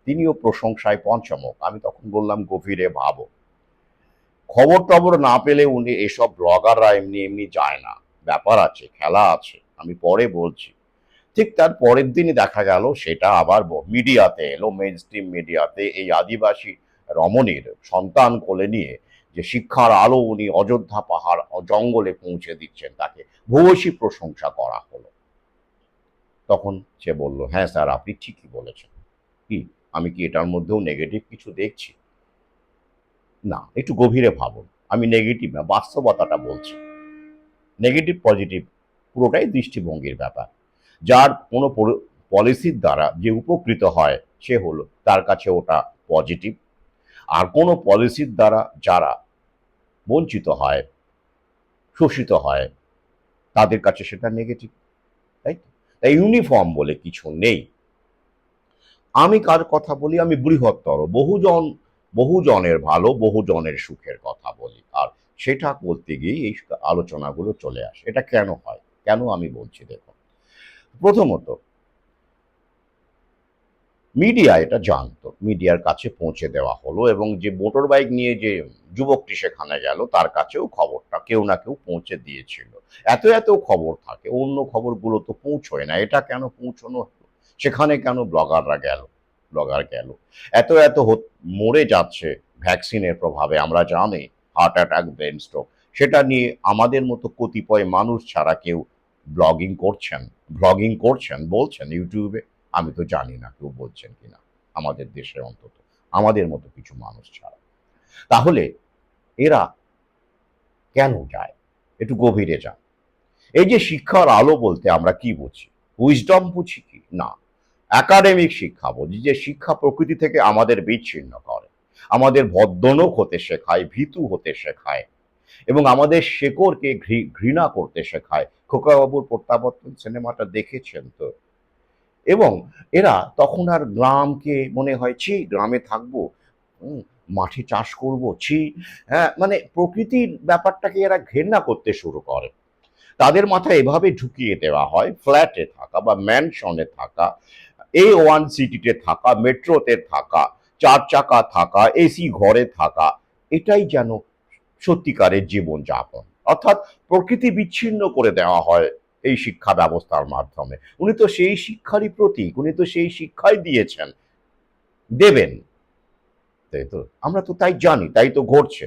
তিনিও প্রশংসায় পঞ্চমুখ। আমি তখন বললাম গভীরে ভাবো, খবর টবর না পেলে উনি, এসব ব্লগাররা এমনি এমনি যায় না, ব্যাপার আছে, খেলা আছে, আমি পরে বলছি। ঠিক তার পরের দিনই দেখা গেল সেটা আবার মিডিয়াতে এলো, মেইন স্ট্রিম মিডিয়াতে, এই আদিবাসী রমণীর সন্তান কোলে নিয়ে যে শিক্ষার আলো উনি অযোধ্যা পাহাড় জঙ্গলে পৌঁছে দিচ্ছেন, তাকে ভূয়সী প্রশংসা করা হলো। তখন সে বলল, হ্যাঁ স্যার, আপনি ঠিকই বলেছেন। কি, আমি কি এটার মধ্যেও নেগেটিভ কিছু দেখছি? না, একটু গভীরে ভাবুন, আমি নেগেটিভ না, বাস্তবতাটা বলছি। নেগেটিভ পজিটিভ পুরোটাই দৃষ্টিভঙ্গির ব্যাপার। যার কোনো পলিসির দ্বারা যে উপকৃত হয় সে হলো, তার কাছে ওটা পজিটিভ। আর কোনো পলিসির দ্বারা যারা বঞ্চিত হয়, শোষিত হয়, তাদের কাছে সেটা নেগেটিভ। তাই তো? তাই ইউনিফর্ম বলে কিছু নেই। আমি কার কথা বলি? আমি বৃহত্তর বহুজনের ভালো, বহুজনের সুখের কথা বলি। আর সেটা বলতে গিয়ে এই আলোচনাগুলো চলে আসে। এটা কেন হয়? কেন আমি বলছি দেখুন। প্রথমত, মিডিয়া এটা জানতো, মিডিয়ার কাছে পৌঁছে দেওয়া হলো, এবং যে মোটর বাইক নিয়ে যে যুবকটি সেখানে গেল তার কাছেও খবরটা কেউ না কেউ পৌঁছে দিয়েছিল। এত এত খবর থাকে, অন্য খবরগুলো তো পৌঁছয় না, এটা কেন পৌঁছানো হলো? সেখানে কেন ব্লগার গেল? এত এত মরে যাচ্ছে ভ্যাকসিনের প্রভাবে, আমরা জানি, হার্ট অ্যাটাক, ব্রেন স্ট্রোক, সেটা নিয়ে আমাদের মতো কতিপয় মানুষ ছাড়া কেউ ব্লগিং করছেন, বলছেন ইউটিউবে? আমি তো জানি না কেউ বলছেন কিনা আমাদের দেশে, অন্তত আমাদের মতো কিছু মানুষ ছাড়া। তাহলে এরা কেন যায়? একটু গভীরে যান। এই যে শিক্ষার আলো বলতে আমরা কি বুঝি? উইজডম বুঝি কি না? একাডেমিক শিক্ষা বুঝি, যে শিক্ষা প্রকৃতি থেকে আমাদের বিচ্ছিন্ন করে, আমাদের ভদ্রলোক হতে শেখায়, ভীতু হতে শেখায়, এবং আমাদের শেকড়কে ঘৃণা করতে শেখায়। খোকাবাবুর প্রত্যাবর্তন সিনেমাটা দেখেছেন তো? এবং এরা তখন আর গ্রামকে মনে হয়, ছি গ্রামে থাকবো, হুম, মাঠে চাষ করব, ছি, হ্যাঁ, মানে প্রকৃতির ব্যাপারটাকে এরা ঘেন্না করতে শুরু করে। তাদের মাথায় এভাবে ঢুকিয়ে দেওয়া হয়, ফ্ল্যাটে থাকা বা ম্যানশনে থাকা, A1 সিটিতে থাকা, মেট্রোতে থাকা, চার চাকা থাকা, এসি ঘরে থাকা, এটাই যেন সত্যিকারের জীবনযাপন। অর্থাৎ প্রকৃতি বিচ্ছিন্ন করে দেওয়া হয় এই শিক্ষা ব্যবস্থার মাধ্যমে। উনি তো সেই শিক্ষারই প্রতীক, উনি তো সেই শিক্ষাই দিয়েছেন, দেবেন। তাই তো? আমরা তো তাই জানি, তাই তো ঘটছে।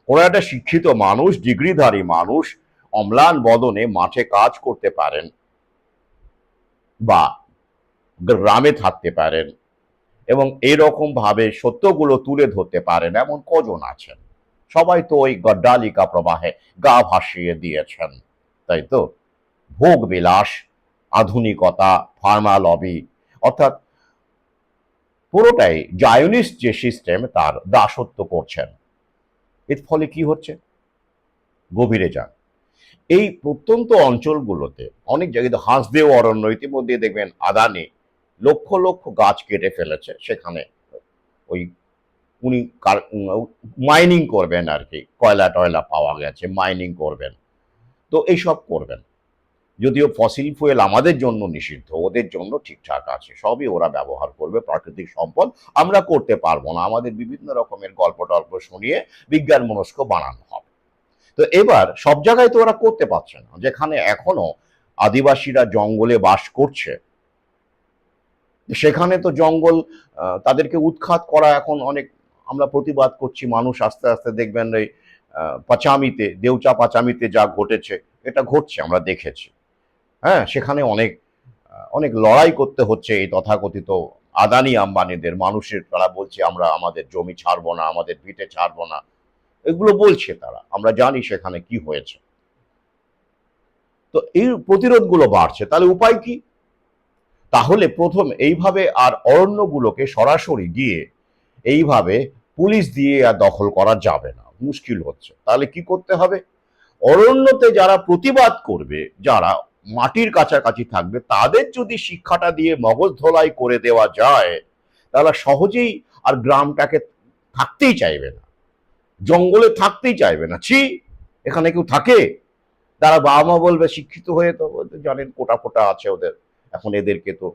ওরা একটা শিক্ষিত মানুষ, ডিগ্রিধারী মানুষ, অম্লান বদনে মাঠে কাজ করতে পারেন বা গ্রামে থাকতে পারেন, এবং এরকম ভাবে সত্যগুলো তুলে ধরতে পারেন এমন কজন আছেন? সবাই তো ওই গড্ডালিকা প্রবাহে গা ভাসিয়ে দিয়েছেন, তাই তো? ভোগ বিলাস, আধুনিকতা, ফার্মা লবি, অর্থাৎ পুরোটাই জায়নিস্ট যে সিস্টেম তার দাসত্ব করছেন। এর ফলে কি হচ্ছে? গভীরে যান। এই প্রত্যন্ত অঞ্চলগুলোতে অনেক জায়গায় হাঁসদেও অরণ্য, ইতিমধ্যে দেখবেন আদানি লক্ষ লক্ষ গাছ কেটে ফেলেছে, সেখানে ওই উনি মাইনিং করবেন আর কি, কয়লা টয়লা পাওয়া গেছে, মাইনিং করবেন। তো এইসব করবেন, যদিও ফসিল ফুয়েল আমাদের জন্য নিষিদ্ধ, ওদের জন্য ঠিকঠাক আছে, সবই ওরা ব্যবহার করবে, প্রাকৃতিক সম্পদ আমরা করতে পারবো না, আমাদের বিভিন্ন রকমের গল্প টল্প শুনিয়ে বিজ্ঞান মনস্ক বানানো হবে। তো এবার সব জায়গায় তো ওরা করতে পারছে না, যেখানে এখনো আদিবাসীরা জঙ্গলে বাস করছে সেখানে তো জঙ্গল, তাদেরকে উৎখাত করা এখন অনেক, আমরা প্রতিবাদ করছি, মানুষ আস্তে আস্তে দেখবেন এই পাচামিতে, দেউচা পাচামিতে যা ঘটেছে, এটা ঘটছে, আমরা দেখেছি। হ্যাঁ, সেখানে অনেক অনেক লড়াই করতে হচ্ছে এই তথাকথিত আদানি আম্বানিদের মানুষের। তারা বলছে আমরা আমাদের জমি ছাড়বো না, আমাদের ভিটে ছাড়বো না, এগুলো বলছে তারা, আমরা জানি সেখানে কি হয়েছে। তো এই প্রতিরোধগুলো বাড়ছে, তাহলে উপায় কি? তাহলে প্রথম এইভাবে আর অরণ্যগুলোকে সরাসরি গিয়ে এইভাবে পুলিশ দিয়ে আর দখল করা যাবে না, মুশকিল হচ্ছে। তাহলে কি করতে হবে? অরণ্যতে যারা প্রতিবাদ করবে, যারা মাটির কাছাকাছি থাকবে, তাদের যদি শিক্ষাটা দিয়ে মগজ ধোলাই করে দেওয়া যায়, তাহলে সহজেই আর গ্রামটাকে থাকতেই চাইবে না, জঙ্গলে থাকতেই চাইবে না। ছি, এখানে কেউ থাকে? তারা বাবা মা বলবে, শিক্ষিত হয়ে তো জানেন কোটা ফোটা আছে ওদের, এখন এদেরকে তো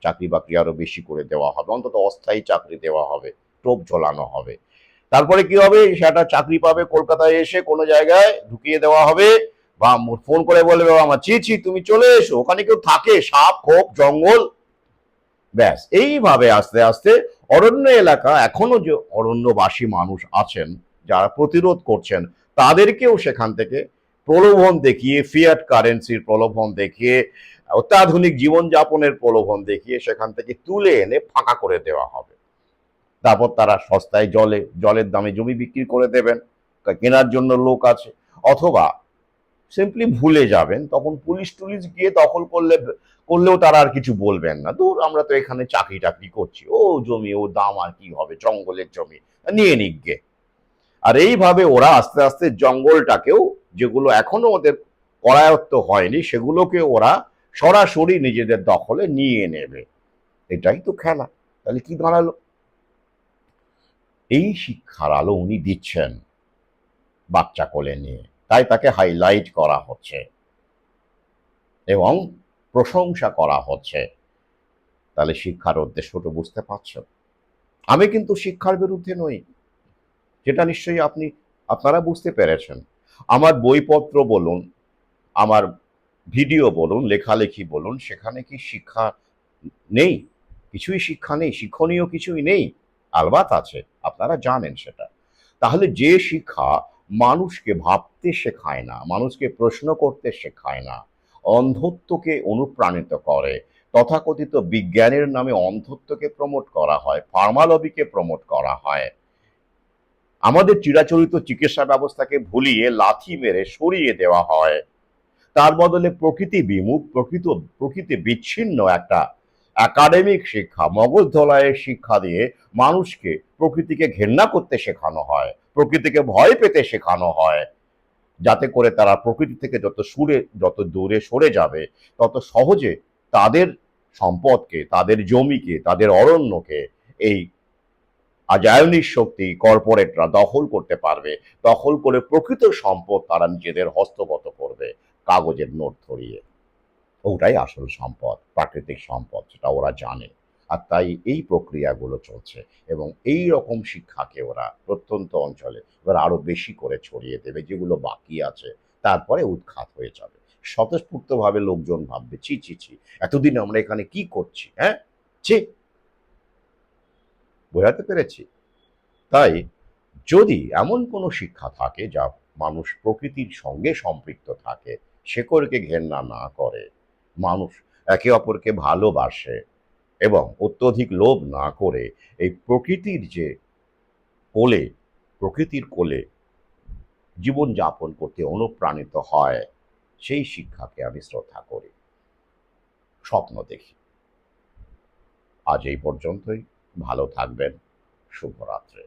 চাকরি বাকরি আরো বেশি করে দেওয়া হবে, অন্তত অস্থায়ী চাকরি দেওয়া হবে, টোপ ঝোলানো হবে। তারপরে কি হবে? সেটা চাকরি পাবে, কলকাতায় এসে কোনো জায়গায় ঢুকিয়ে দেওয়া হবে, বা ফোন করে বলবে আমার, ছি ছি তুমি চলে এসো, ওখানে কেউ থাকে, সাপ খোপ জঙ্গল, ব্যাস। এইভাবে আস্তে আস্তে অরণ্য এলাকা, এখনো যে অরণ্যবাসী মানুষ আছেন যারা প্রতিরোধ করছেন, তাদেরকেও সেখান থেকে প্রলোভন দেখিয়ে, ফিয়াট কারেন্সির প্রলোভন দেখিয়ে, অত্যাধুনিক জীবনযাপনের প্রলোভন দেখিয়ে সেখান থেকে তুলে এনে ফাঁকা করে দেওয়া হবে। তারপর তারা সস্তায় জলের দামে জমি বিক্রি করে দেবেন, কেনার জন্য লোক আছে, অথবা সিম্পলি ভুলে যাবেন। তখন পুলিশ টুলিশ গিয়ে দখল করলেও তারা আর কিছু বলবেন না। দূর, আমরা তো এখানে চাকরি টাকরি করছি, ও জমি ও দাম আর কি হবে, জঙ্গলের জমি, নিয়ে নিক গে। আর এইভাবে ওরা আস্তে আস্তে জঙ্গলটাকেও, যেগুলো এখনো ওদের করায়ত্ত হয়নি, সেগুলোকে ওরা সরাসরি নিজেদের দখলে নিয়ে নেবে। এটাই তো খেলা। তাহলে কি দাঁড়ালো? এই শিক্ষার আলো উনি দিচ্ছেন বাচ্চা কোলে নিয়ে, তাই তাকে হাইলাইট করা হচ্ছে এবং প্রশংসা করা হচ্ছে। তাহলে শিক্ষার উদ্দেশ্যটা বুঝতে পারছেন? আমি কিন্তু শিক্ষার বিরুদ্ধে নই, যেটা নিশ্চয়ই আপনারা বুঝতে পেরেছেন। আমার বইপত্র বলুন, আমার ভিডিও বলুন, লেখালেখি বলুন, সেখানে কি শিক্ষা নেই? কিছুই শিক্ষা নেই, শিক্ষণীয় কিছুই নেই? আলবাত আছে, আপনারা জানেন সেটা। তাহলে যে শিক্ষা মানুষকে ভাবতে শেখায় না, মানুষকে প্রশ্ন করতে শেখায় না, অন্ধত্বকে অনুপ্রাণিত করে, তথাকথিত বিজ্ঞানের নামে অন্ধত্বকে প্রমোট করা হয়, ফার্মালবিকে প্রমোট করা হয়, আমাদের চিরাচরিত চিকিৎসা ব্যবস্থাকে ভুলিয়ে লাথি মেরে সরিয়ে দেওয়া হয়, তার বদলে প্রকৃতি বিমুখ, প্রকৃতি বিচ্ছিন্ন একটা একাডেমিক শিক্ষা, মগজ ধোলাইয়ের শিক্ষা দিয়ে মানুষকে প্রকৃতিকে ঘেন্না করতে শেখানো হয়, প্রকৃতিকে ভয় পেতে শেখানো হয়, যাতে করে তারা প্রকৃতি থেকে যত দূরে সরে যাবে, তত সহজে তাদের সম্পদকে, তাদের জমিকে, তাদের অরণ্যকে এই আজায়নিক শক্তি কর্পোরেটরা দখল করতে পারবে। দখল করে প্রকৃত সম্পদ তারা নিজেদের হস্তগত করবে কাগজের নোট ধরিয়ে। ওটাই আসল সম্পদ, প্রাকৃতিক সম্পদ, সেটা ওরা জানে। আর তাই এই প্রক্রিয়াগুলো চলছে এবং এই রকম শিক্ষাকে ওরা প্রত্যন্ত অঞ্চলে এবার আরো বেশি করে ছড়িয়ে দেবে, যেগুলো বাকি আছে তারপরে উৎখাত হয়ে যাবে। স্বতঃস্ফূর্তভাবে লোকজন ভাববে, ছি ছি ছি, এতদিন আমরা এখানে কি করছি, হ্যাঁ, ছি। বোঝাতে পেরেছি? তাই যদি এমন কোনো শিক্ষা থাকে যা মানুষ প্রকৃতির সঙ্গে সম্পৃক্ত থাকে, শেকড়কে ঘেন্না না করে, মানুষ একে অপরকে ভালোবাসে এবং অত্যধিক লোভ না করে এই কোলে প্রকৃতির কোলে জীবনযাপন করতে অনুপ্রাণিত হয়, সেই শিক্ষাকে আমি শ্রদ্ধা করি, স্বপ্ন দেখি। আজ এই পর্যন্তই। ভালো থাকবেন। শুভরাত্রি।